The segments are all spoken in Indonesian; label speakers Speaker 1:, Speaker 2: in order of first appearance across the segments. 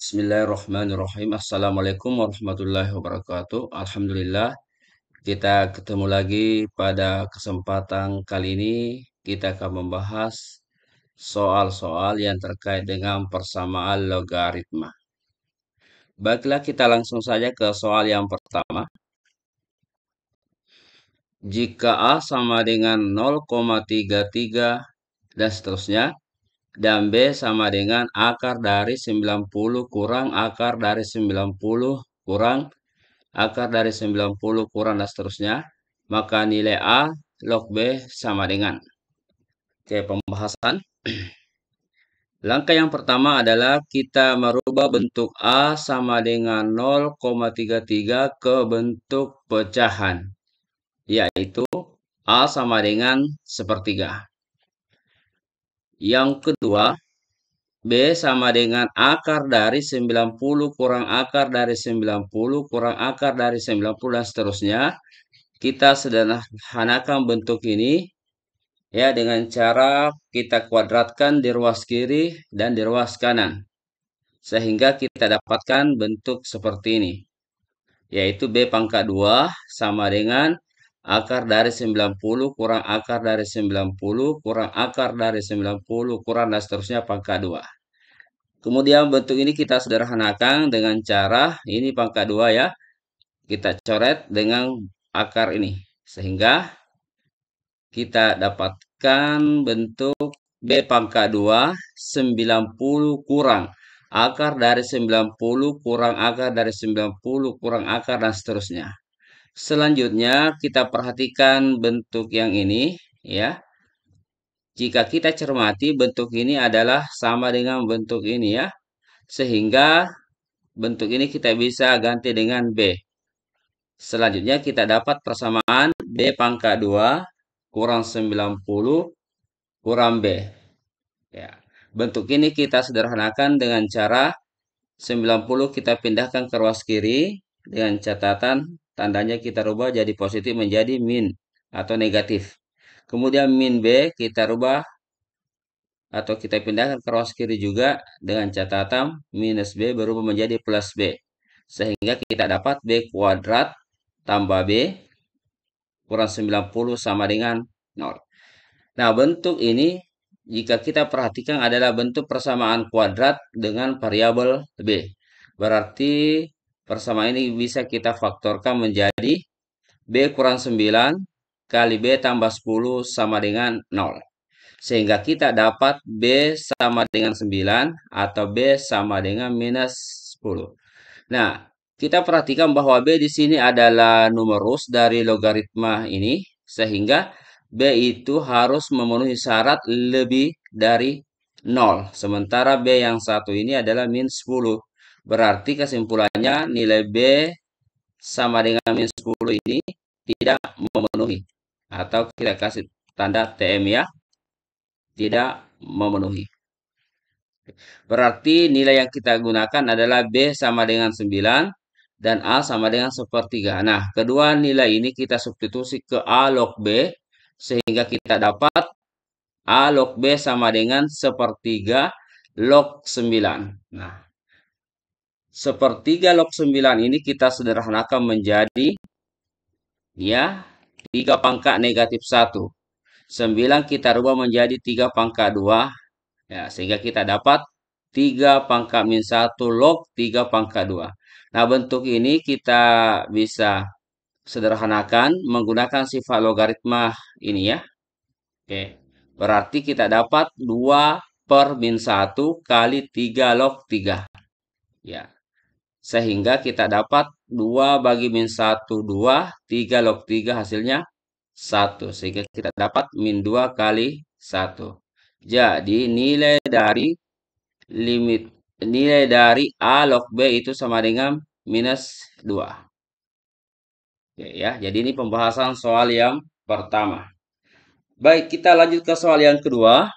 Speaker 1: Bismillahirrahmanirrahim. Assalamualaikum warahmatullahi wabarakatuh. Alhamdulillah, kita ketemu lagi pada kesempatan kali ini. Kita akan membahas soal-soal yang terkait dengan persamaan logaritma. Baiklah, kita langsung saja ke soal yang pertama. Jika A sama dengan 0,33 dan seterusnya, dan B sama dengan akar dari 90 kurang akar dari 90 kurang akar dari 90 kurang dan seterusnya, maka nilai A log B sama dengan. Oke, pembahasan. Langkah yang pertama adalah kita merubah bentuk A sama dengan 0,33 ke bentuk pecahan, yaitu A sama dengan sepertiga. Yang kedua, B sama dengan akar dari 90 kurang akar dari 90 kurang akar dari 90 dan seterusnya. Kita sederhanakan bentuk ini ya dengan cara kita kuadratkan di ruas kiri dan di ruas kanan. Sehingga kita dapatkan bentuk seperti ini. Yaitu B pangkat 2 sama dengan akar dari 90 kurang akar dari 90 kurang akar dari 90 kurang dan seterusnya pangkat 2. Kemudian bentuk ini kita sederhanakan dengan cara ini pangkat 2 ya. Kita coret dengan akar ini. Sehingga kita dapatkan bentuk B pangkat 2 90 kurang akar dari 90 kurang akar dari 90 kurang akar dan seterusnya. Selanjutnya kita perhatikan bentuk yang ini ya. Jika kita cermati bentuk ini adalah sama dengan bentuk ini ya. Sehingga bentuk ini kita bisa ganti dengan B. Selanjutnya kita dapat persamaan B pangkat 2 kurang 90 kurang B. Ya. Bentuk ini kita sederhanakan dengan cara 90 kita pindahkan ke ruas kiri dengan catatan tandanya kita rubah jadi positif menjadi min atau negatif. Kemudian min B kita rubah atau kita pindahkan ke ruas kiri juga dengan catatan minus B berubah menjadi plus B. Sehingga kita dapat B kuadrat tambah B kurang 90 sama dengan 0. Nah, bentuk ini jika kita perhatikan adalah bentuk persamaan kuadrat dengan variabel B. Berarti persamaan ini bisa kita faktorkan menjadi B kurang 9 kali B tambah 10 sama dengan 0. Sehingga kita dapat B sama dengan 9 atau B sama dengan minus 10. Nah, kita perhatikan bahwa B di sini adalah numerus dari logaritma ini, sehingga B itu harus memenuhi syarat lebih dari 0. Sementara B yang satu ini adalah min 10. Berarti kesimpulannya nilai B sama dengan min 10 ini tidak memenuhi. Atau kita kasih tanda TM ya, tidak memenuhi. Berarti nilai yang kita gunakan adalah B sama dengan 9 dan A sama dengan sepertiga. Nah, kedua nilai ini kita substitusi ke A log B sehingga kita dapat A log B sama dengan sepertiga log 9. Nah, sepertiga log 9 ini kita sederhanakan menjadi ya 3 pangkat negatif 1. 9 kita rubah menjadi 3 pangkat 2. Ya, sehingga kita dapat 3 pangkat min 1 log 3 pangkat 2. Nah, bentuk ini kita bisa sederhanakan menggunakan sifat logaritma ini ya. Oke, berarti kita dapat 2 per min 1 kali 3 log 3. Ya, sehingga kita dapat 2 bagi min 1, 2. 3 log 3 hasilnya 1. Sehingga kita dapat min 2 kali 1. Jadi nilai dari A log B itu sama dengan minus 2. Oke, ya, jadi ini pembahasan soal yang pertama. Baik, kita lanjut ke soal yang kedua.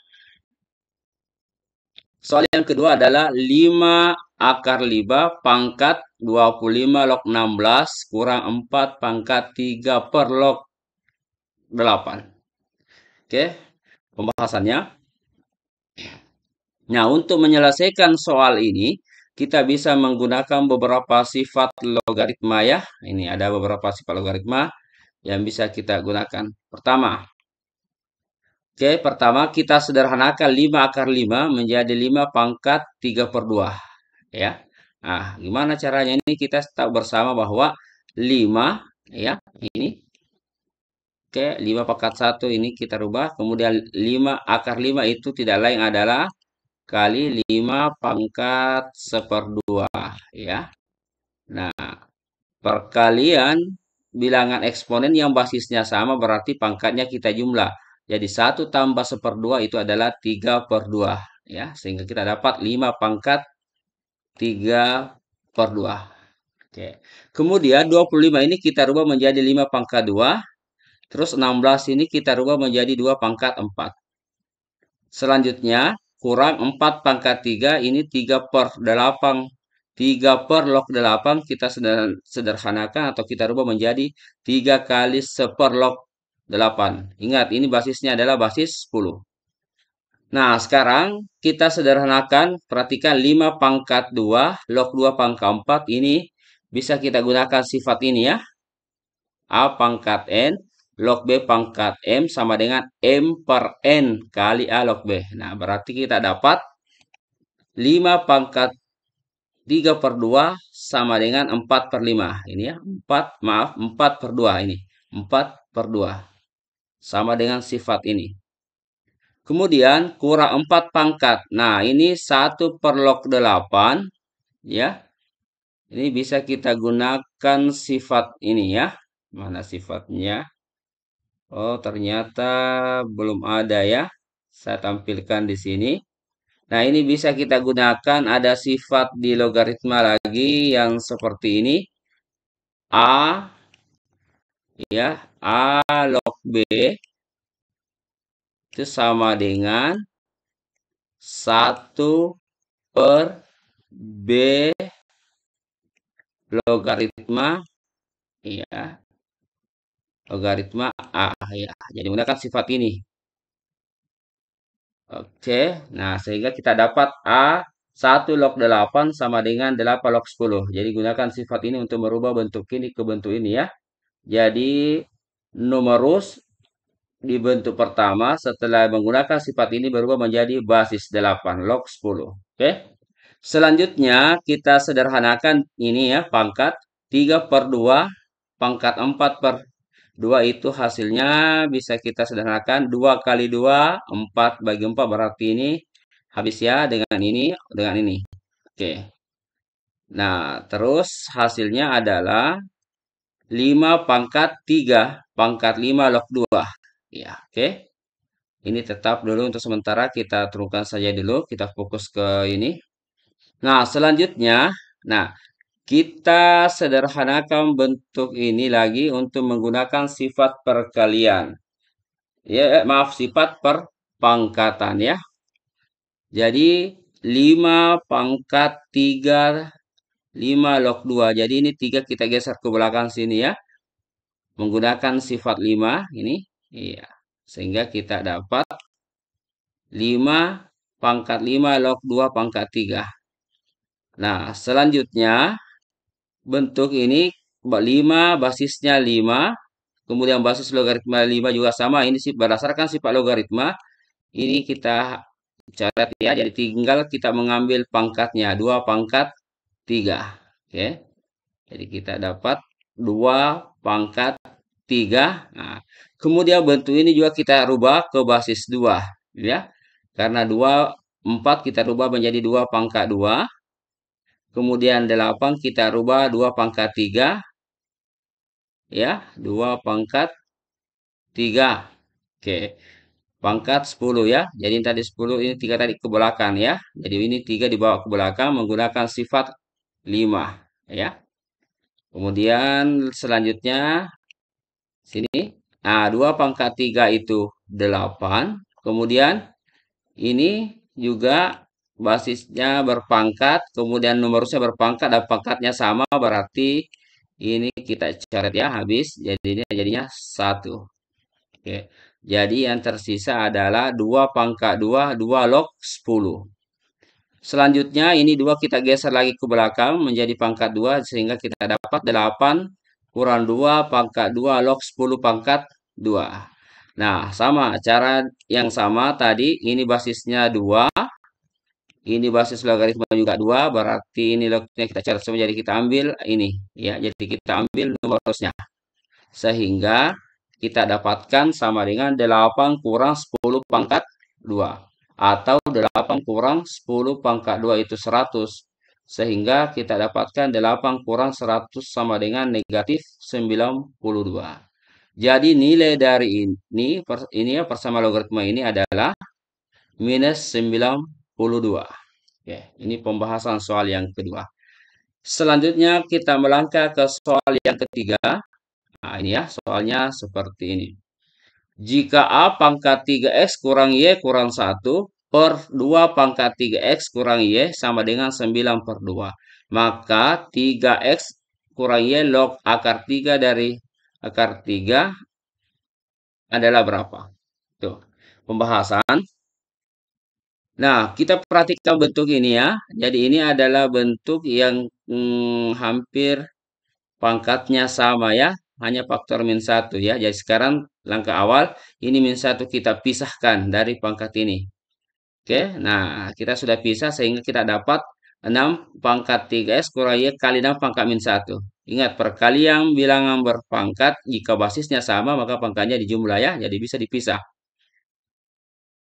Speaker 1: Soal yang kedua adalah 5 akar 5 pangkat 25 log 16 kurang 4 pangkat 3 per log 8. Oke, pembahasannya. Nah, untuk menyelesaikan soal ini, kita bisa menggunakan beberapa sifat logaritma ya. Ini ada beberapa sifat logaritma yang bisa kita gunakan. Pertama kita sederhanakan 5 akar 5 menjadi 5 pangkat 3 per 2. Ya. Nah, gimana caranya ini? Kita tahu bersama bahwa 5 ya, ini 5 pangkat 1 ini kita rubah. Kemudian 5 akar 5 itu tidak lain adalah kali 5 pangkat 1/2 ya. Nah, perkalian bilangan eksponen yang basisnya sama berarti pangkatnya kita jumlah. Jadi 1 tambah 1/2 itu adalah 3/2 ya. Sehingga kita dapat 5 pangkat 3/2. Oke. Kemudian 25 ini kita rubah menjadi 5 pangkat 2. Terus 16 ini kita rubah menjadi 2 pangkat 4. Selanjutnya kurang 4 pangkat 3 ini 3/8. 3 per log 8 kita sederhanakan atau kita rubah menjadi 3 kali 1 log 8. Ingat ini basisnya adalah basis 10. Nah sekarang kita sederhanakan, perhatikan 5 pangkat 2 log 2 pangkat 4 ini bisa kita gunakan sifat ini ya. A pangkat N log B pangkat M sama dengan M per N kali A log B. Nah, berarti kita dapat 5 pangkat 3/2 sama dengan 4/5. Ini ya, 4/2 ini. 4/2. Sama dengan sifat ini. Kemudian kurang 4 pangkat. Nah, ini 1 per log 8. Ya. Ini bisa kita gunakan sifat ini ya. Mana sifatnya? Oh, ternyata belum ada ya. Saya tampilkan di sini. Nah, ini bisa kita gunakan ada sifat di logaritma lagi yang seperti ini. A ya, A log B itu sama dengan 1 per B logaritma ya, logaritma A ya. Jadi menggunakan sifat ini. Oke, nah sehingga kita dapat A 1 log 8 sama dengan 8 log 10. Jadi gunakan sifat ini untuk merubah bentuk ini ke bentuk ini ya. Jadi numerus di bentuk pertama setelah menggunakan sifat ini berubah menjadi basis 8 log 10. Oke. Selanjutnya kita sederhanakan ini ya, pangkat 3/2 pangkat 4/2 itu hasilnya bisa kita sederhanakan 2 kali 2 4 bagi 4 berarti ini habis ya dengan ini dengan ini. Oke. Nah, terus hasilnya adalah 5 pangkat 3 pangkat 5 log 2. Ya, oke. Ini tetap dulu untuk sementara kita turunkan saja dulu, kita fokus ke ini. Nah, selanjutnya, nah kita sederhanakan bentuk ini lagi untuk menggunakan sifat perkalian. Ya, maaf, sifat perpangkatan ya. Jadi 5 pangkat 3 5 log 2. Jadi ini 3 kita geser ke belakang sini ya. Menggunakan sifat 5 ini. Iya. Sehingga kita dapat 5 pangkat 5 log 2 pangkat 3. Nah, selanjutnya bentuk ini 5 basisnya 5. Kemudian basis logaritma 5 juga sama. Ini sih berdasarkan sifat logaritma. Ini kita catat ya. Jadi tinggal kita mengambil pangkatnya. 2 pangkat 3. Oke. Jadi kita dapat 2 pangkat 3. Nah, kemudian bentuk ini juga kita rubah ke basis 2. Ya. Karena 2, 4 kita rubah menjadi 2 pangkat 2. Kemudian 8 kita rubah 2 pangkat 3. Ya, 2 pangkat 3. Oke. Pangkat 10 ya. Jadi tadi 10 ini 3 tadi ke belakang ya. Jadi ini 3 dibawa ke belakang menggunakan sifat 5 ya. Kemudian selanjutnya sini. Nah, 2 pangkat 3 itu 8. Kemudian ini juga basisnya berpangkat. Kemudian numerusnya berpangkat dan pangkatnya sama. Berarti ini kita coret ya habis. Jadinya 1. Oke. Jadi yang tersisa adalah 2 pangkat 2, 2 log 10. Selanjutnya ini 2 kita geser lagi ke belakang menjadi pangkat 2 sehingga kita dapat 8 kurang 2 pangkat 2 log 10 pangkat 2. Nah, sama cara yang sama tadi ini basisnya 2, ini basis logaritma juga 2, berarti ini lognya kita cari semua jadi kita ambil ini ya. Jadi kita ambil numerusnya. Sehingga kita dapatkan sama dengan 8 kurang 10 pangkat 2. Atau 8 kurang 10 pangkat 2 itu 100. Sehingga kita dapatkan 8 kurang 100 sama dengan negatif 92. Jadi nilai dari ini ya persama logaritma ini adalah minus 92. Oke, ini pembahasan soal yang kedua. Selanjutnya kita melangkah ke soal yang ketiga. Nah, ini ya, soalnya seperti ini. Jika A pangkat 3X kurang Y kurang 1 per 2 pangkat 3X kurang Y sama dengan 9 per 2. Maka 3X kurang Y log akar 3 dari akar 3 adalah berapa? Tuh, pembahasan. Nah, kita perhatikan bentuk ini ya. Jadi ini adalah bentuk yang hampir pangkatnya sama ya, hanya faktor min 1 ya. Jadi sekarang langkah awal, ini min 1 kita pisahkan dari pangkat ini. Oke, nah kita sudah pisah sehingga kita dapat 6 pangkat 3S kurang Y kali 6 pangkat min 1. Ingat, perkalian bilangan berpangkat, jika basisnya sama maka pangkatnya dijumlah ya, jadi bisa dipisah.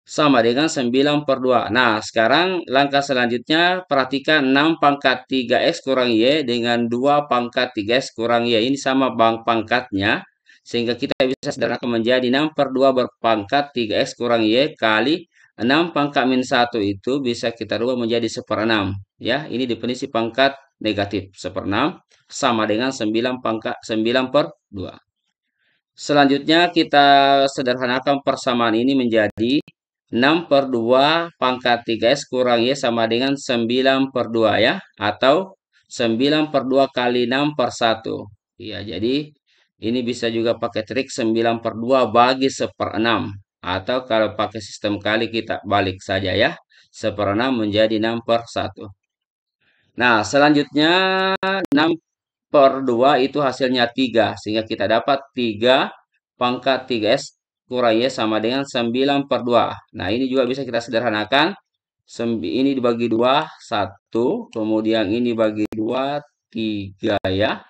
Speaker 1: Sama dengan 9 per 2. Nah, sekarang langkah selanjutnya perhatikan 6 pangkat 3X kurang Y dengan 2 pangkat 3X kurang Y. Ini sama pangkatnya. Sehingga kita bisa sederhanakan menjadi 6 per 2 berpangkat 3X kurang Y kali 6 pangkat min 1 itu bisa kita rubah menjadi 1/6. Ya, ini definisi pangkat negatif. 1/6 sama dengan 9 per 2. Selanjutnya kita sederhanakan persamaan ini menjadi 6 per 2 pangkat 3S kurang Y sama dengan 9 per 2 ya. Atau 9 per 2 kali 6 per 1. Ya, jadi ini bisa juga pakai trik 9 per 2 bagi 1/6. Atau kalau pakai sistem kali kita balik saja ya. 1/6 menjadi 6 per 1. Nah, selanjutnya 6 per 2 itu hasilnya 3. Sehingga kita dapat 3 pangkat 3S kurang Y sama dengan 9 per 2. Nah, ini juga bisa kita sederhanakan. Ini dibagi 2, 1. Kemudian ini bagi 2, 3 ya.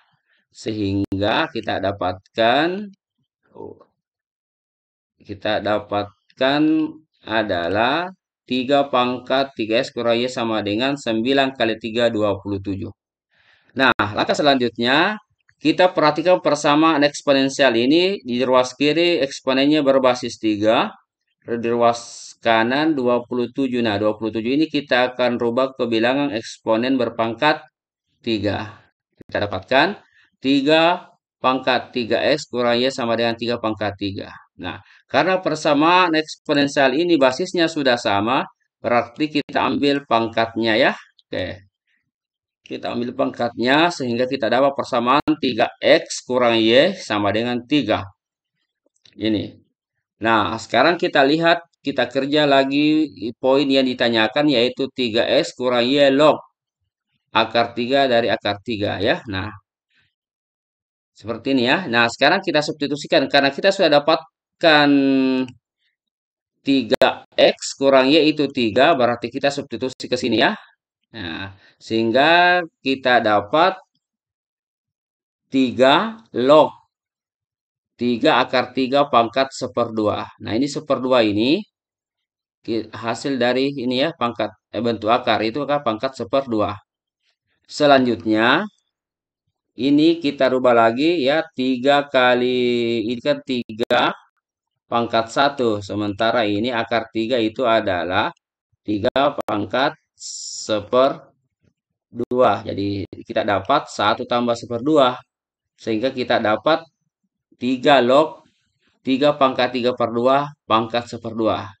Speaker 1: Sehingga kita dapatkan adalah 3 pangkat 3S kurang Y sama dengan 9 kali 3, 27. Nah, langkah selanjutnya kita perhatikan persamaan eksponensial ini. Di ruas kiri eksponennya berbasis 3, di ruas kanan 27. Nah, 27 ini kita akan rubah ke bilangan eksponen berpangkat 3. Kita dapatkan 3 pangkat 3X kurang Y sama dengan 3 pangkat 3. Nah, karena persamaan eksponensial ini basisnya sudah sama, berarti kita ambil pangkatnya ya. Oke. Kita ambil pangkatnya sehingga kita dapat persamaan 3X kurang Y sama dengan 3. Ini. Nah, sekarang kita lihat, kita kerja lagi poin yang ditanyakan yaitu 3X kurang Y log akar 3 dari akar 3 ya. Nah, seperti ini ya. Nah, sekarang kita substitusikan karena kita sudah dapatkan 3X kurang Y itu 3, berarti kita substitusi ke sini ya. Nah, sehingga kita dapat 3 log 3 akar 3 pangkat 1/2. Nah, ini 1/2 ini hasil dari ini ya, pangkat bentuk akar itu kan pangkat 1/2. Selanjutnya ini kita rubah lagi ya, 3 kali ini kan 3 pangkat 1. Sementara ini akar 3 itu adalah 3 pangkat 1/2. Jadi kita dapat 1 tambah 1/2. Sehingga kita dapat 3 log 3 pangkat 3/2 pangkat 1/2.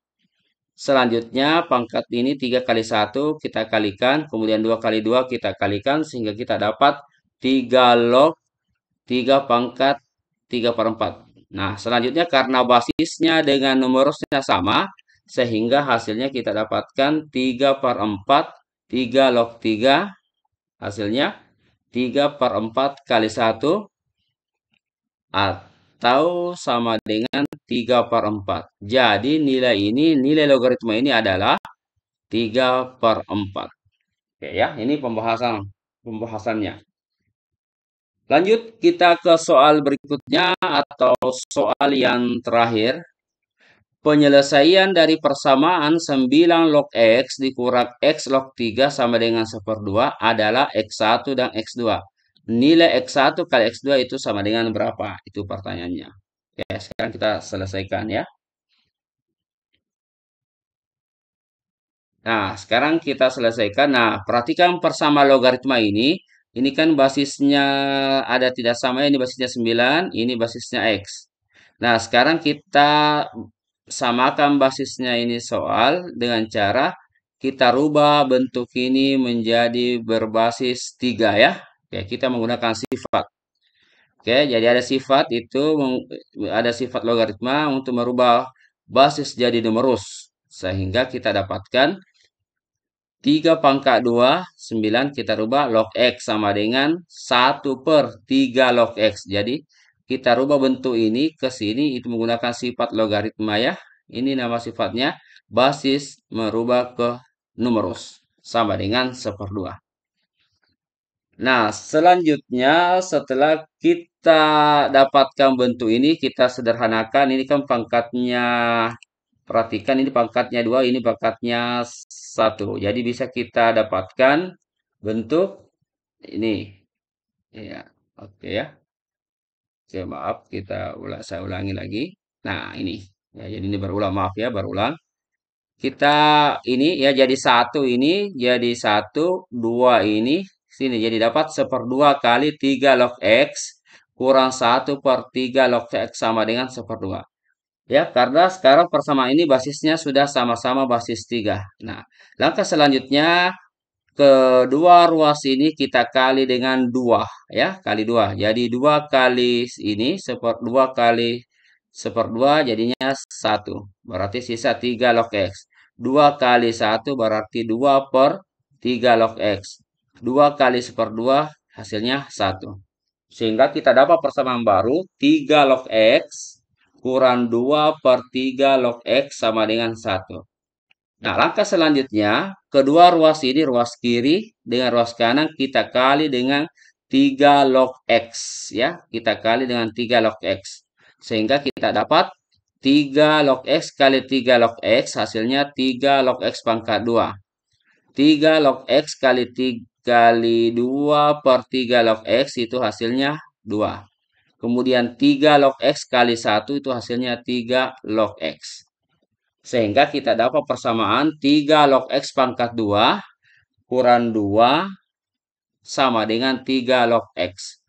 Speaker 1: Selanjutnya pangkat ini 3 kali 1 kita kalikan. Kemudian 2 kali 2 kita kalikan. Sehingga kita dapat 3 log 3 pangkat 3/4. Nah, selanjutnya karena basisnya dengan numerusnya sama. Sehingga hasilnya kita dapatkan 3/4 3 log 3 hasilnya 3 per 4 kali 1 atau sama dengan 3 per 4. Jadi nilai logaritma ini adalah 3 per 4. Oke ya, ini pembahasannya. Lanjut kita ke soal berikutnya atau soal yang terakhir. Penyelesaian dari persamaan 9 log X dikurang X log 3 sama dengan 1/2 adalah X1 dan X2. Nilai X1 kali X2 itu sama dengan berapa? Itu pertanyaannya. Oke, sekarang kita selesaikan ya. Nah, sekarang kita selesaikan. Nah, perhatikan persamaan logaritma ini. Ini kan basisnya ada tidak sama, ini basisnya 9, ini basisnya X. Nah, sekarang kita samakan basisnya ini soal dengan cara kita rubah bentuk ini menjadi berbasis 3 ya. Oke, kita menggunakan sifat. Oke, jadi ada sifat logaritma untuk merubah basis jadi numerus. Sehingga kita dapatkan 3 pangkat 2, 9 kita rubah log X sama dengan 1/3 log X. Jadi kita rubah bentuk ini ke sini itu menggunakan sifat logaritma ya. Ini nama sifatnya basis merubah ke numerus sama dengan 1/2. Nah, selanjutnya setelah kita dapatkan bentuk ini, kita sederhanakan. Ini kan pangkatnya, perhatikan ini pangkatnya 2, ini pangkatnya 1. Jadi bisa kita dapatkan bentuk ini. Ya, oke ya. Oke, maaf, saya ulangi lagi. Nah, ini. Ya, jadi ini berulang, maaf ya, berulang. Kita ini ya jadi 1 ini, jadi 1, 2 ini, sini. Jadi dapat 1/2 kali 3 log X kurang 1/3 log X sama dengan 1/2. Ya, karena sekarang persamaan ini basisnya sudah sama-sama basis 3. Nah, langkah selanjutnya kedua ruas ini kita kali dengan 2 ya, kali 2. Jadi 2 kali ini 1/2 kali 1/2 jadinya 1. Berarti sisa 3 log X. 2 kali 1 berarti 2 per 3 log X. 2 kali 1/2 hasilnya 1. Sehingga kita dapat persamaan baru 3 log X kurang 2 per 3 log X sama dengan 1. Nah, langkah selanjutnya, kedua ruas ini, ruas kiri dengan ruas kanan, kita kali dengan 3 log X. Ya, kita kali dengan 3 log X. Sehingga kita dapat 3 log X kali 3 log X, hasilnya 3 log X pangkat 2. 3 log X kali 3 kali 2 per 3 log X, itu hasilnya 2. Kemudian 3 log X kali 1, itu hasilnya 3 log X. Sehingga kita dapat persamaan 3 log X pangkat 2 kurang 2 sama dengan 3 log X.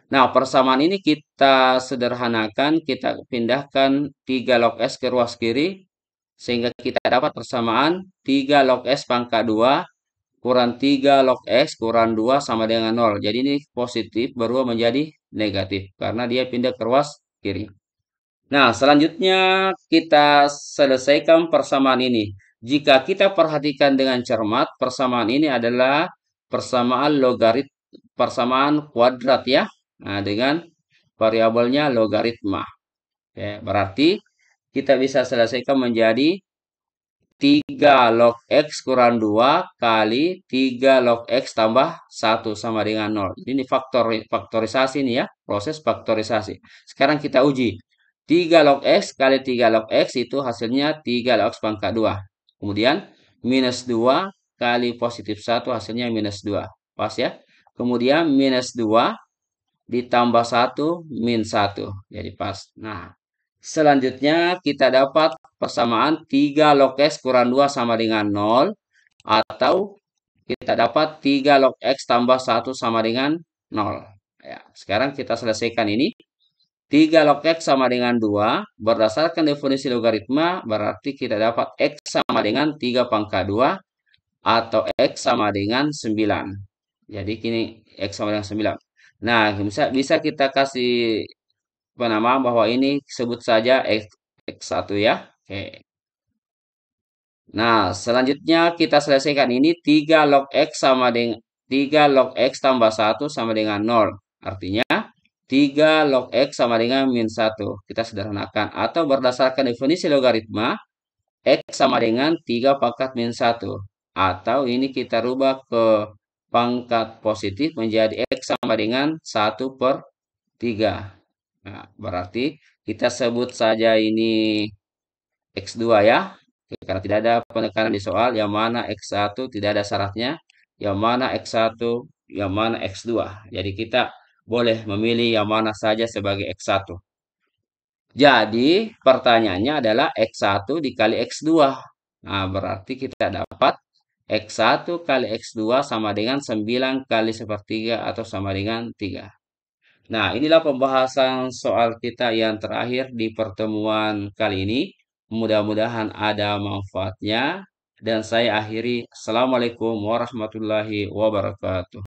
Speaker 1: Nah, persamaan ini kita sederhanakan, kita pindahkan 3 log X ke ruas kiri, sehingga kita dapat persamaan 3 log X pangkat 2 kurang 3 log X kurang 2 sama dengan 0. Jadi ini positif berubah menjadi negatif, karena dia pindah ke ruas kiri. Nah, selanjutnya kita selesaikan persamaan ini. Jika kita perhatikan dengan cermat, persamaan ini adalah persamaan kuadrat ya. Nah, dengan variabelnya logaritma. Oke, berarti kita bisa selesaikan menjadi 3 log X kurang 2 kali 3 log X tambah 1 sama dengan 0. Ini faktorisasi nih ya, proses faktorisasi. Sekarang kita uji. 3 log X kali 3 log X itu hasilnya 3 log X pangkat 2. Kemudian minus 2 kali positif 1 hasilnya minus 2. Pas ya. Kemudian minus 2 ditambah 1 min 1. Jadi pas. Nah, selanjutnya kita dapat persamaan 3 log X kurang 2 sama dengan 0. Atau kita dapat 3 log X tambah 1 sama dengan 0. Ya, sekarang kita selesaikan ini. 3 log X sama dengan 2. Berdasarkan definisi logaritma, berarti kita dapat X sama dengan 3 pangkat 2. Atau X sama dengan 9. Jadi kini X sama dengan 9. Nah, bisa kita kasih penamaan bahwa ini sebut saja X1 ya. Oke. Nah, selanjutnya kita selesaikan ini 3 log X sama dengan 3 log X tambah 1 sama dengan 0. Artinya 3 log X sama dengan min 1. Kita sederhanakan. Atau berdasarkan definisi logaritma, X sama dengan 3 pangkat min 1. Atau ini kita rubah ke pangkat positif menjadi X sama dengan 1/3. Nah, berarti kita sebut saja ini X2 ya. Karena tidak ada penekanan di soal, yang mana X1 tidak ada syaratnya, yang mana X1, yang mana X2. Jadi kita boleh memilih yang mana saja sebagai X1. Jadi pertanyaannya adalah X1 dikali X2. Nah, berarti kita dapat X1 kali X2 sama dengan 9 kali sepertiga atau sama dengan 3. Nah, inilah pembahasan soal kita yang terakhir di pertemuan kali ini. Mudah-mudahan ada manfaatnya. Dan saya akhiri. Assalamualaikum warahmatullahi wabarakatuh.